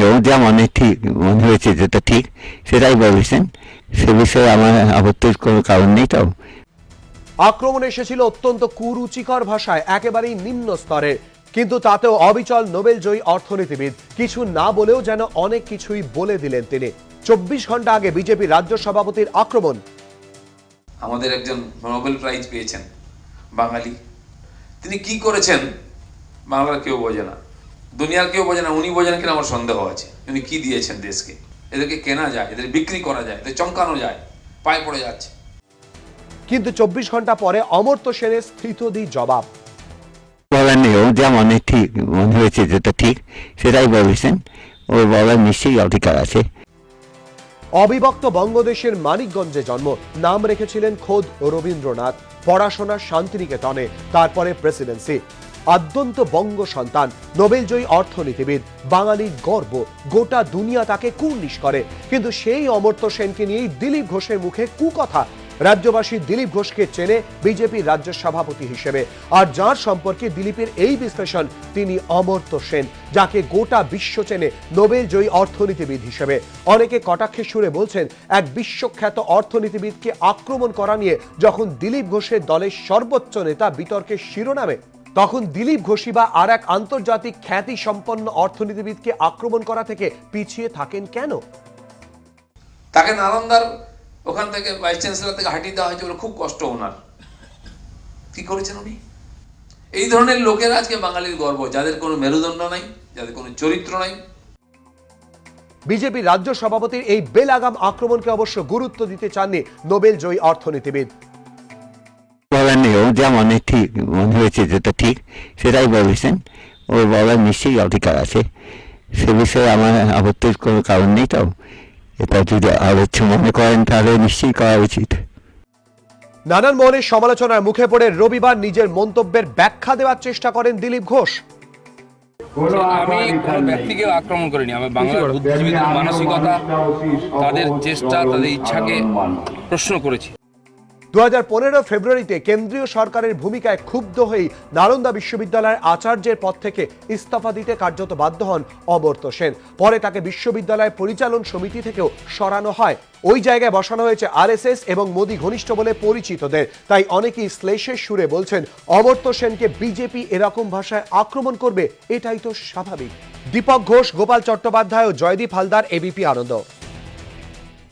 নিয়েও যা ঠিক মনে হয়েছে যেটা ঠিক সেটাই বলেছেন, সে বিষয়ে আমার আপত্তির কোনো কারণ নেই। তো আক্রমণ এসেছিল অত্যন্ত কুরুচিকর ভাষায়, একেবারেই নিম্ন স্তরের, কিন্তু তাতেও অবিচল নোবেলজয়ী অর্থনীতিবিদ কিছু না বলেও যেন অনেক কিছুই বলে দিলেন তিনি। 24 ঘন্টা আগে বিজেপি রাজ্য সভাপতির আক্রমণ। আমাদের একজন নোবেল প্রাইজ পেয়েছেন বাঙালি, তিনি কি করেছেন বাংলার কেউ বোঝে না, দুনিয়ার কেউ বোঝে না, উনি বোঝেন কিনা আমার সন্দেহ আছে। উনি কি দিয়েছেন দেশকে? এদেরকে কেনা যায়, এদের বিক্রি করা যায়, এদের চমকানো যায়, পায়ে পড়ে যাচ্ছে। কিন্তু 24 ঘন্টা পরে অমর্ত্য সেনের স্থিতধী জবাব। বলার নিয়েও যা ঠিক মনে হয়েছে যেটা ঠিক সেটাই বলেছেন, ওর বলার নিশ্চয়ই অধিকার আছে। অবিভক্ত বঙ্গদেশের মানিকগঞ্জে জন্ম, নাম রেখেছিলেন খোদ রবীন্দ্রনাথ। পড়াশোনা শান্তিনিকেতনে, তারপরে প্রেসিডেন্সি। আদ্যন্ত বঙ্গ সন্তান, নোবেলজয়ী অর্থনীতিবিদ, বাঙালির গর্ব, গোটা দুনিয়া তাকে কুর্নিশ করে। কিন্তু সেই অমর্ত্য সেনকে নিয়েই দিলীপ ঘোষের মুখে কুকথা। রাজ্যবাসী দিলীপ ঘোষকে চেনে বিজেপির রাজ্য সভাপতি হিসেবে, আর যার সম্পর্কে দিলীপের এই বিশ্লেষণ, তিনি অমর্ত্য সেন, যাকে গোটা বিশ্ব চেনে নোবেলজয়ী অর্থনীতিবিদ হিসেবে। অনেকে কটাক্ষের সুরে বলছেন, এক বিশ্বখ্যাত অর্থনীতিবিদকে আক্রমণ করা নিয়ে যখন দিলীপ ঘোষের দলের সর্বোচ্চ নেতা বিতর্কের শিরোনামে, তখন দিলীপ ঘোষই বা আর এক আন্তর্জাতিক খ্যাতি সম্পন্ন অর্থনীতিবিদকে আক্রমণ করা থেকে পিছিয়ে থাকেন কেন? তাকে নালন্দার ওখান থেকে ভাইস চ্যান্সেলর থেকে হাঁটিয়ে দেওয়া হয়েছে বলে খুব কষ্ট ওনার। কি করেছেন উনি? এই ধরনের লোকেরা আজকে বাঙালির গর্ব, যাদের কোনো মেরুদণ্ড নাই, যাদের কোনো চরিত্র নাই। বিজেপি রাজ্য সভাপতির এই বেলাগাম আক্রমণকে অবশ্য গুরুত্ব দিতে চাননি নোবেলজয়ী অর্থনীতিবিদ। বলার নিয়েও যা ঠিক মনে হয়েছে যেটা ঠিক সেটাই বলেছেন, ওর বলার নিশ্চয়ই অধিকার আছে। সে বিষয়ে আমার আপত্তির কোনো কারণ নেই। তো এটা যদি আলোচ্য মনে করেন তাহলে নিশ্চয়ই করা উচিত। নানান মহলের সমালোচনার মুখে পড়ে রবিবার নিজের মন্তব্যের ব্যাখ্যা দেওয়ার চেষ্টা করেন দিলীপ ঘোষ। আমি কোনো ব্যক্তিকে আক্রমণ করিনি, আমি বাংলার বুদ্ধিজীবীদের মানসিকতা, তাদের চেষ্টা, তাদের ইচ্ছাকে প্রশ্ন করেছি। 2015 ফেব্রুয়ারিতে কেন্দ্রীয় সরকারের ভূমিকায় ক্ষুব্ধ হয়ে নালন্দা বিশ্ববিদ্যালয়ের আচার্যের পদ থেকে ইস্তফা দিতে কার্যত বাধ্য হন অমর্ত্য সেন। পরে তাকে বিশ্ববিদ্যালয় পরিচালন সমিতি থেকেও সরানো হয়। ওই জায়গায় বসানো হয়েছে আরএসএস এবং মোদী ঘনিষ্ঠ বলে পরিচিতদের। তাই অনেকেই শ্লেষের সুরে বলছেন, অমর্ত্য সেনকে বিজেপি এরকম ভাষায় আক্রমণ করবে, এটাই তো স্বাভাবিক। দীপক ঘোষ, গোপাল চট্টোপাধ্যায় ও জয়দীপ হালদার, এবিপি আনন্দ।